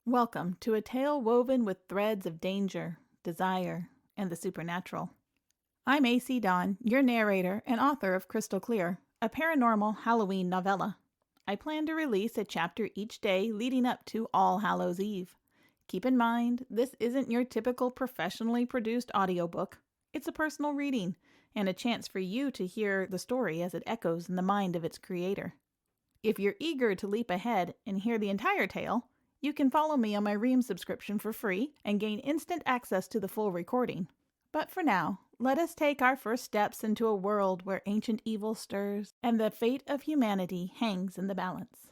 Welcome to a tale woven with threads of danger, desire, and the supernatural. I'm AC Dawn, your narrator and author of Crystal Clear, a paranormal Halloween novella. I plan to release a chapter each day leading up to All Hallows Eve. Keep in mind, this isn't your typical professionally produced audiobook. It's a personal reading and a chance for you to hear the story as it echoes in the mind of its creator. If you're eager to leap ahead and hear the entire tale, you can follow me on my Ream subscription for free and gain instant access to the full recording. But for now, let us take our first steps into a world where ancient evil stirs and the fate of humanity hangs in the balance.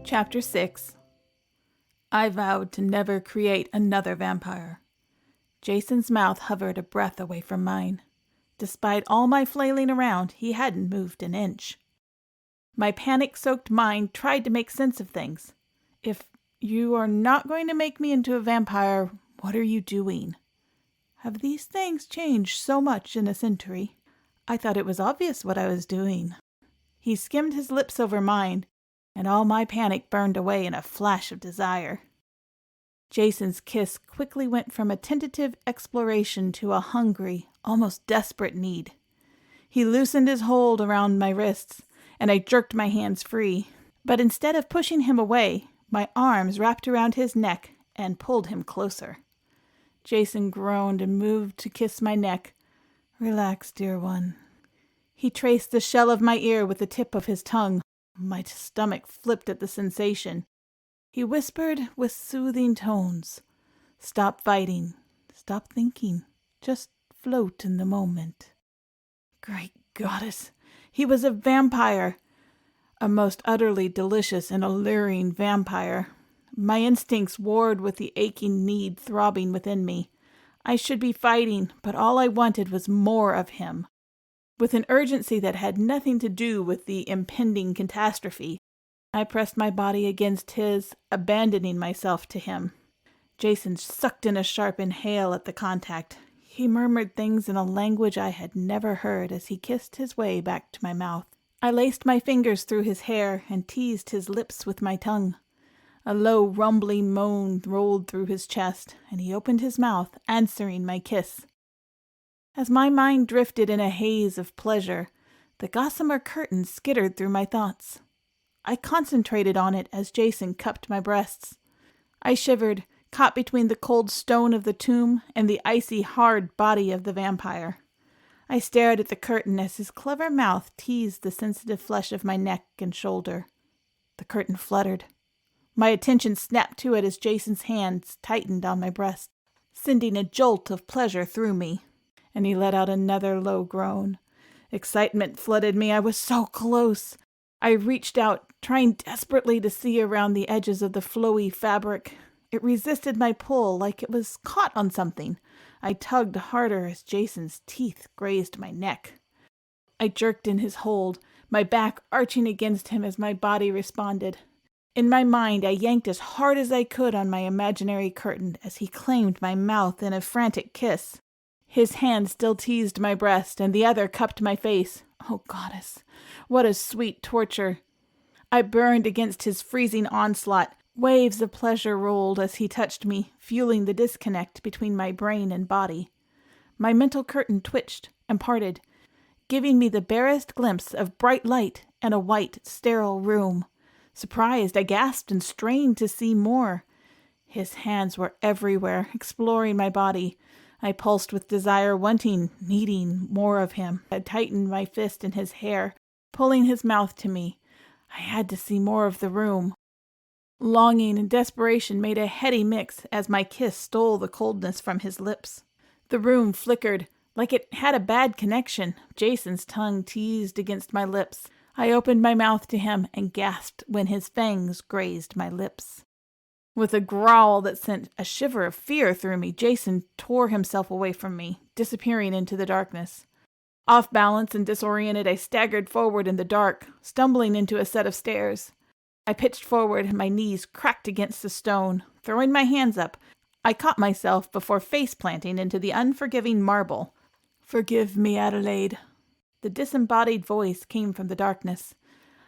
Chapter 6. I vowed to never create another vampire. Jason's mouth hovered a breath away from mine. Despite all my flailing around, he hadn't moved an inch. My panic-soaked mind tried to make sense of things. If you are not going to make me into a vampire, what are you doing? Have these things changed so much in a century? I thought it was obvious what I was doing. He skimmed his lips over mine, and all my panic burned away in a flash of desire. Jason's kiss quickly went from a tentative exploration to a hungry, almost desperate need. He loosened his hold around my wrists, and I jerked my hands free. But instead of pushing him away, my arms wrapped around his neck and pulled him closer. Jason groaned and moved to kiss my neck. "Relax, dear one." He traced the shell of my ear with the tip of his tongue. My stomach flipped at the sensation. He whispered with soothing tones, "Stop fighting. Stop thinking. Just float in the moment." Great goddess! He was a vampire. A most utterly delicious and alluring vampire. My instincts warred with the aching need throbbing within me. I should be fighting, but all I wanted was more of him. With an urgency that had nothing to do with the impending catastrophe, I pressed my body against his, abandoning myself to him. Jason sucked in a sharp inhale at the contact. He murmured things in a language I had never heard as he kissed his way back to my mouth. I laced my fingers through his hair and teased his lips with my tongue. A low, rumbling moan rolled through his chest, and he opened his mouth, answering my kiss. As my mind drifted in a haze of pleasure, the gossamer curtain skittered through my thoughts. I concentrated on it as Jason cupped my breasts. I shivered, caught between the cold stone of the tomb and the icy, hard body of the vampire. I stared at the curtain as his clever mouth teased the sensitive flesh of my neck and shoulder. The curtain fluttered. My attention snapped to it as Jason's hands tightened on my breast, sending a jolt of pleasure through me, and he let out another low groan. Excitement flooded me. I was so close. I reached out, trying desperately to see around the edges of the flowy fabric. It resisted my pull like it was caught on something. I tugged harder as Jason's teeth grazed my neck. I jerked in his hold, my back arching against him as my body responded. In my mind, I yanked as hard as I could on my imaginary curtain as he claimed my mouth in a frantic kiss. His hand still teased my breast, and the other cupped my face. Oh, goddess, what a sweet torture! I burned against his freezing onslaught. Waves of pleasure rolled as he touched me, fueling the disconnect between my brain and body. My mental curtain twitched and parted, giving me the barest glimpse of bright light and a white, sterile room. Surprised, I gasped and strained to see more. His hands were everywhere, exploring my body. I pulsed with desire, wanting, needing more of him. I tightened my fist in his hair, pulling his mouth to me. I had to see more of the room. Longing and desperation made a heady mix as my kiss stole the coldness from his lips. The room flickered, like it had a bad connection. Jason's tongue teased against my lips. I opened my mouth to him and gasped when his fangs grazed my lips. With a growl that sent a shiver of fear through me, Jason tore himself away from me, disappearing into the darkness. Off balance and disoriented, I staggered forward in the dark, stumbling into a set of stairs. I pitched forward, and my knees cracked against the stone. Throwing my hands up, I caught myself before face-planting into the unforgiving marble. "Forgive me, Adelaide." The disembodied voice came from the darkness.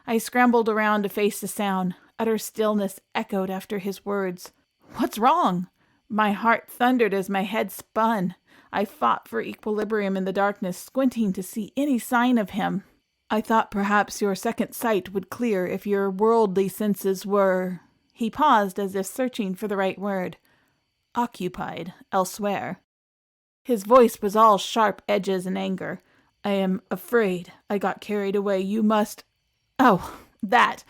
I scrambled around to face the sound. Utter stillness echoed after his words. "What's wrong?" My heart thundered as my head spun. I fought for equilibrium in the darkness, squinting to see any sign of him. "I thought perhaps your second sight would clear if your worldly senses were—" He paused as if searching for the right word. "Occupied elsewhere." His voice was all sharp edges and anger. "I am afraid I got carried away. You must—" "Oh, that!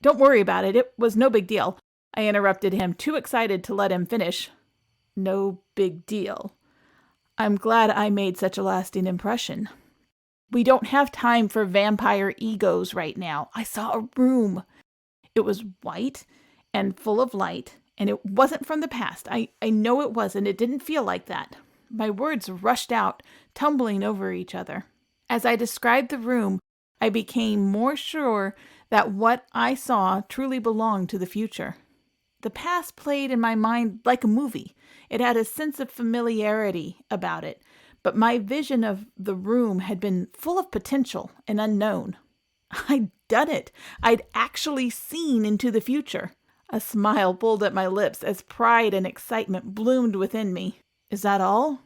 Don't worry about it. It was no big deal," I interrupted him, too excited to let him finish. "No big deal. I'm glad I made such a lasting impression. We don't have time for vampire egos right now. I saw a room. It was white and full of light, and it wasn't from the past. I know it wasn't. It didn't feel like that." My words rushed out, tumbling over each other. As I described the room, I became more sure that what I saw truly belonged to the future. The past played in my mind like a movie. It had a sense of familiarity about it, but my vision of the room had been full of potential and unknown. I'd done it. I'd actually seen into the future. A smile pulled at my lips as pride and excitement bloomed within me. "Is that all?"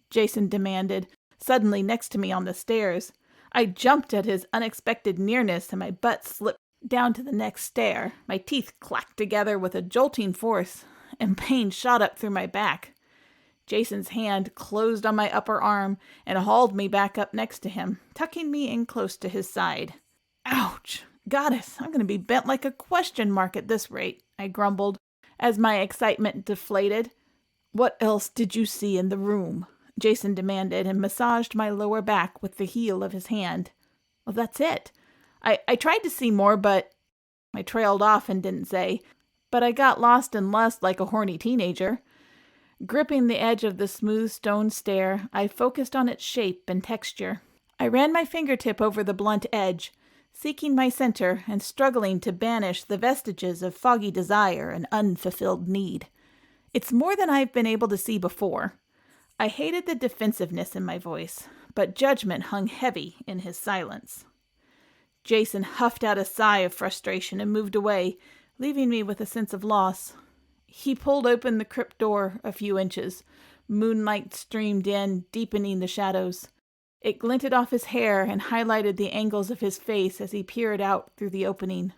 Jason demanded, suddenly next to me on the stairs. I jumped at his unexpected nearness, and my butt slipped down to the next stair. My teeth clacked together with a jolting force, and pain shot up through my back. Jason's hand closed on my upper arm and hauled me back up next to him, tucking me in close to his side. "Ouch! Goddess, I'm going to be bent like a question mark at this rate," I grumbled, as my excitement deflated. "What else did you see in the room?" Jason demanded, and massaged my lower back with the heel of his hand. "Well, that's it. I tried to see more, but—" I trailed off and didn't say, but I got lost in lust like a horny teenager. Gripping the edge of the smooth stone stair, I focused on its shape and texture. I ran my fingertip over the blunt edge, seeking my center and struggling to banish the vestiges of foggy desire and unfulfilled need. It's more than I've been able to see before. I hated the defensiveness in my voice, but judgment hung heavy in his silence. Jason huffed out a sigh of frustration and moved away, leaving me with a sense of loss. He pulled open the crypt door a few inches. Moonlight streamed in, deepening the shadows. It glinted off his hair and highlighted the angles of his face as he peered out through the opening.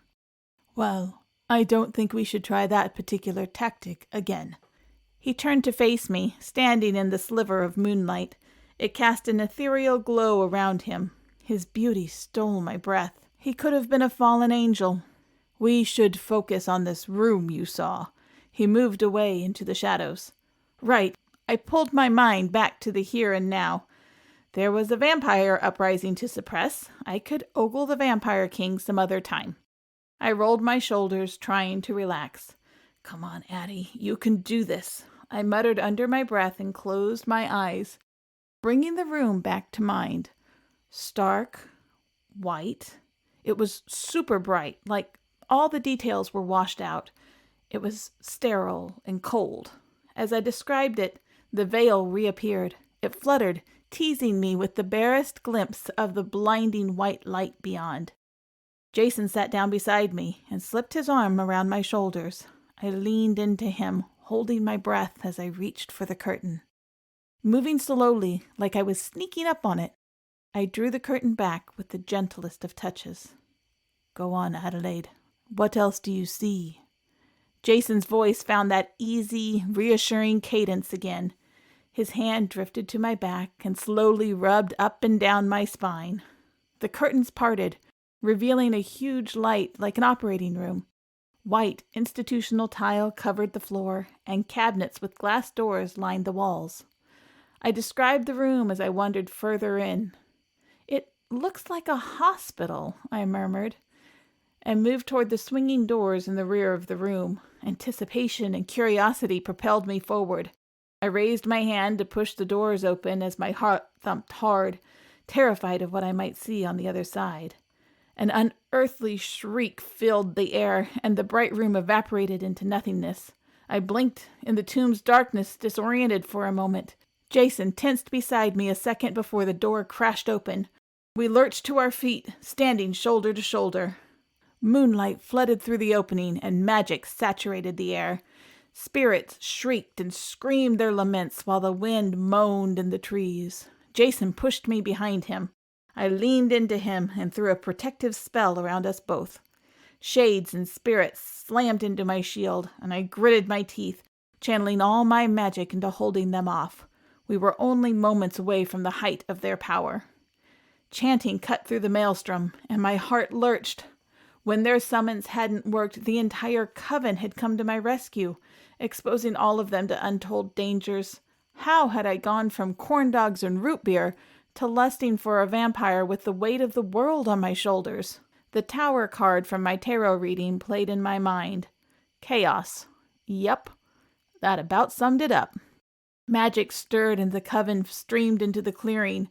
"Well, I don't think we should try that particular tactic again." He turned to face me, standing in the sliver of moonlight. It cast an ethereal glow around him. His beauty stole my breath. He could have been a fallen angel. "We should focus on this room you saw." He moved away into the shadows. "Right." I pulled my mind back to the here and now. There was a vampire uprising to suppress. I could ogle the Vampire King some other time. I rolled my shoulders, trying to relax. "Come on, Addie, you can do this," I muttered under my breath and closed my eyes, bringing the room back to mind. Stark, white. It was super bright, like all the details were washed out. It was sterile and cold. As I described it, the veil reappeared. It fluttered, teasing me with the barest glimpse of the blinding white light beyond. Jason sat down beside me and slipped his arm around my shoulders. I leaned into him, holding my breath as I reached for the curtain. Moving slowly, like I was sneaking up on it, I drew the curtain back with the gentlest of touches. "Go on, Adelaide. What else do you see?" Jason's voice found that easy, reassuring cadence again. His hand drifted to my back and slowly rubbed up and down my spine. The curtains parted, revealing a huge light like an operating room. White institutional tile covered the floor, and cabinets with glass doors lined the walls. I described the room as I wandered further in. "It looks like a hospital," I murmured, and moved toward the swinging doors in the rear of the room. Anticipation and curiosity propelled me forward. I raised my hand to push the doors open as my heart thumped hard, terrified of what I might see on the other side. An unearthly shriek filled the air, and the bright room evaporated into nothingness. I blinked in the tomb's darkness, disoriented for a moment. Jason tensed beside me a second before the door crashed open. We lurched to our feet, standing shoulder to shoulder. Moonlight flooded through the opening, and magic saturated the air. Spirits shrieked and screamed their laments while the wind moaned in the trees. Jason pushed me behind him. I leaned into him and threw a protective spell around us both. Shades and spirits slammed into my shield, and I gritted my teeth, channeling all my magic into holding them off. We were only moments away from the height of their power. Chanting cut through the maelstrom, and my heart lurched. When their summons hadn't worked, the entire coven had come to my rescue, exposing all of them to untold dangers. How had I gone from corn dogs and root beer to lusting for a vampire with the weight of the world on my shoulders? The tower card from my tarot reading played in my mind. Chaos. Yep, that about summed it up. Magic stirred and the coven streamed into the clearing.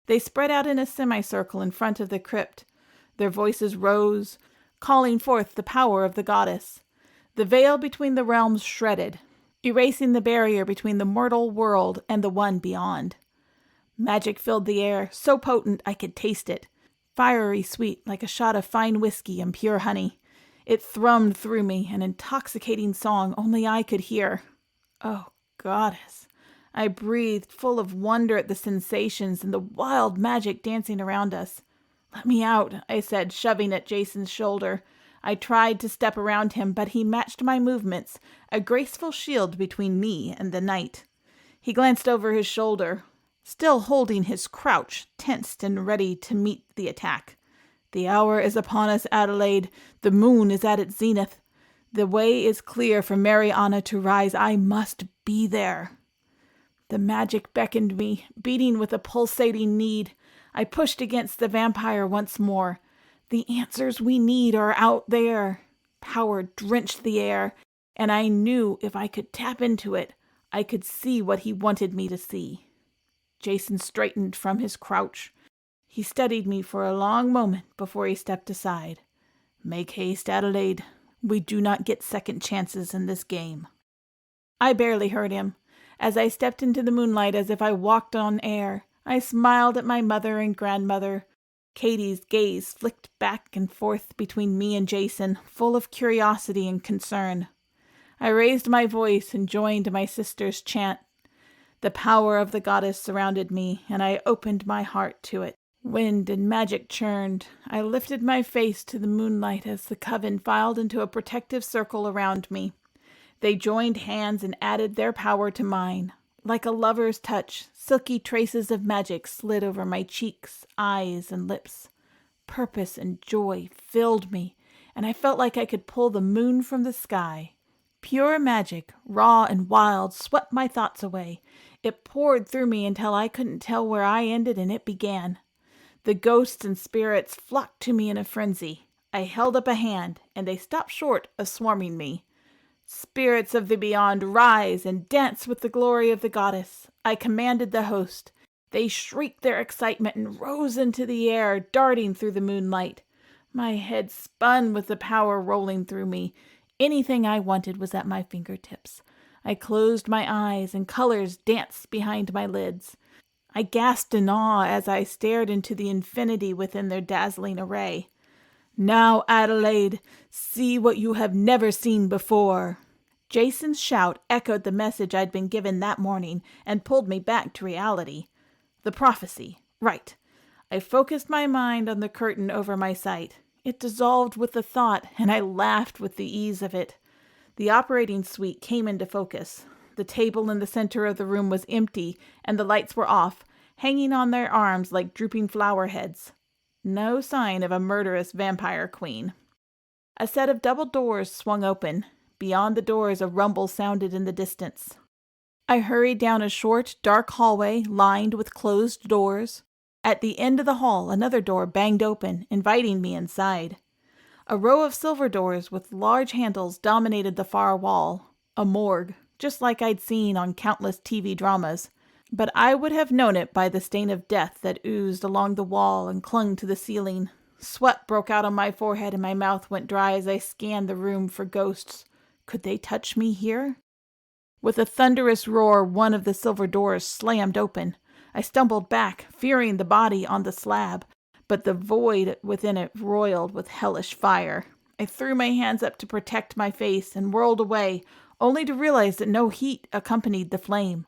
They spread out in a semicircle in front of the crypt. Their voices rose, calling forth the power of the goddess. The veil between the realms shredded, erasing the barrier between the mortal world and the one beyond. Magic filled the air, so potent I could taste it, fiery sweet like a shot of fine whiskey and pure honey. It thrummed through me, an intoxicating song only I could hear. Oh, goddess. I breathed, full of wonder at the sensations and the wild magic dancing around us. "Let me out," I said, shoving at Jason's shoulder. I tried to step around him, but he matched my movements, a graceful shield between me and the night. He glanced over his shoulder, still holding his crouch, tensed and ready to meet the attack. "The hour is upon us, Adelaide. The moon is at its zenith. The way is clear for Mariana to rise. I must be there." The magic beckoned me, beating with a pulsating need. I pushed against the vampire once more. The answers we need are out there. Power drenched the air, and I knew if I could tap into it, I could see what he wanted me to see. Jason straightened from his crouch. He studied me for a long moment before he stepped aside. "Make haste, Adelaide. We do not get second chances in this game." I barely heard him. As I stepped into the moonlight as if I walked on air, I smiled at my mother and grandmother. Katie's gaze flicked back and forth between me and Jason, full of curiosity and concern. I raised my voice and joined my sister's chant. The power of the goddess surrounded me, and I opened my heart to it. Wind and magic churned. I lifted my face to the moonlight as the coven filed into a protective circle around me. They joined hands and added their power to mine. Like a lover's touch, silky traces of magic slid over my cheeks, eyes, and lips. Purpose and joy filled me, and I felt like I could pull the moon from the sky. Pure magic, raw and wild, swept my thoughts away. It poured through me until I couldn't tell where I ended and it began. The ghosts and spirits flocked to me in a frenzy. I held up a hand, and they stopped short of swarming me. "Spirits of the beyond, rise and dance with the glory of the goddess," I commanded the host. They shrieked their excitement and rose into the air, darting through the moonlight. My head spun with the power rolling through me. Anything I wanted was at my fingertips. I closed my eyes, and colors danced behind my lids. I gasped in awe as I stared into the infinity within their dazzling array. "Now, Adelaide, see what you have never seen before." Jason's shout echoed the message I'd been given that morning and pulled me back to reality. The prophecy. Right. I focused my mind on the curtain over my sight. It dissolved with the thought, and I laughed with the ease of it. The operating suite came into focus. The table in the center of the room was empty, and the lights were off, hanging on their arms like drooping flower heads. No sign of a murderous vampire queen. A set of double doors swung open. Beyond the doors, a rumble sounded in the distance. I hurried down a short, dark hallway lined with closed doors. At the end of the hall, another door banged open, inviting me inside. A row of silver doors with large handles dominated the far wall. A morgue, just like I'd seen on countless TV dramas. But I would have known it by the stain of death that oozed along the wall and clung to the ceiling. Sweat broke out on my forehead and my mouth went dry as I scanned the room for ghosts. Could they touch me here? With a thunderous roar, one of the silver doors slammed open. I stumbled back, fearing the body on the slab, but the void within it roiled with hellish fire. I threw my hands up to protect my face and whirled away, only to realize that no heat accompanied the flame.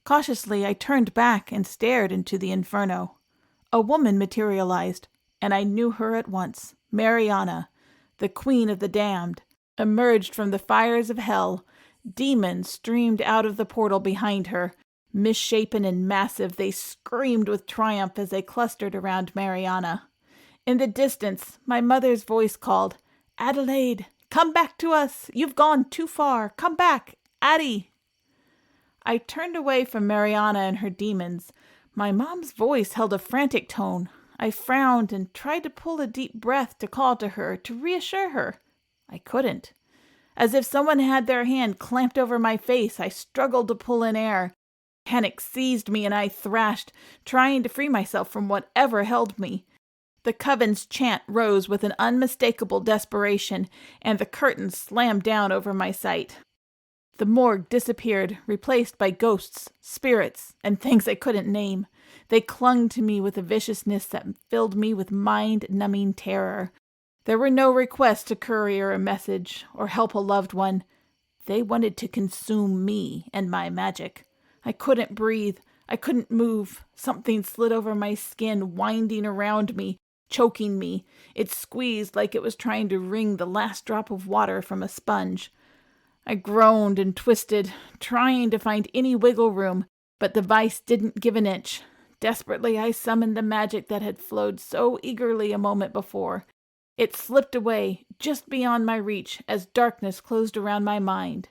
Cautiously, I turned back and stared into the inferno. A woman materialized, and I knew her at once. Mariana, the queen of the damned, emerged from the fires of hell. Demons streamed out of the portal behind her. Misshapen and massive, they screamed with triumph as they clustered around Mariana. In the distance, my mother's voice called, "Adelaide, come back to us! You've gone too far! Come back, Addie!" I turned away from Mariana and her demons. My mom's voice held a frantic tone. I frowned and tried to pull a deep breath to call to her, to reassure her. I couldn't. As if someone had their hand clamped over my face, I struggled to pull in air. Panic seized me and I thrashed, trying to free myself from whatever held me. The coven's chant rose with an unmistakable desperation, and the curtains slammed down over my sight. The morgue disappeared, replaced by ghosts, spirits, and things I couldn't name. They clung to me with a viciousness that filled me with mind-numbing terror. There were no requests to courier a message or help a loved one. They wanted to consume me and my magic. I couldn't breathe. I couldn't move. Something slid over my skin, winding around me, choking me. It squeezed like it was trying to wring the last drop of water from a sponge. I groaned and twisted, trying to find any wiggle room, but the vice didn't give an inch. Desperately, I summoned the magic that had flowed so eagerly a moment before. It slipped away, just beyond my reach, as darkness closed around my mind.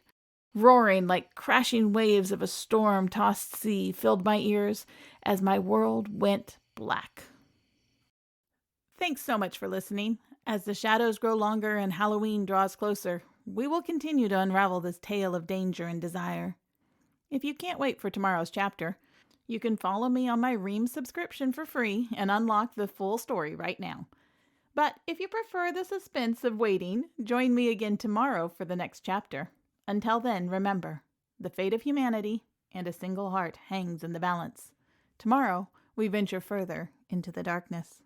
Roaring like crashing waves of a storm-tossed sea filled my ears as my world went black. Thanks so much for listening. As the shadows grow longer and Halloween draws closer, we will continue to unravel this tale of danger and desire. If you can't wait for tomorrow's chapter, you can follow me on my Ream subscription for free and unlock the full story right now. But if you prefer the suspense of waiting, join me again tomorrow for the next chapter. Until then, remember, the fate of humanity and a single heart hangs in the balance. Tomorrow, we venture further into the darkness.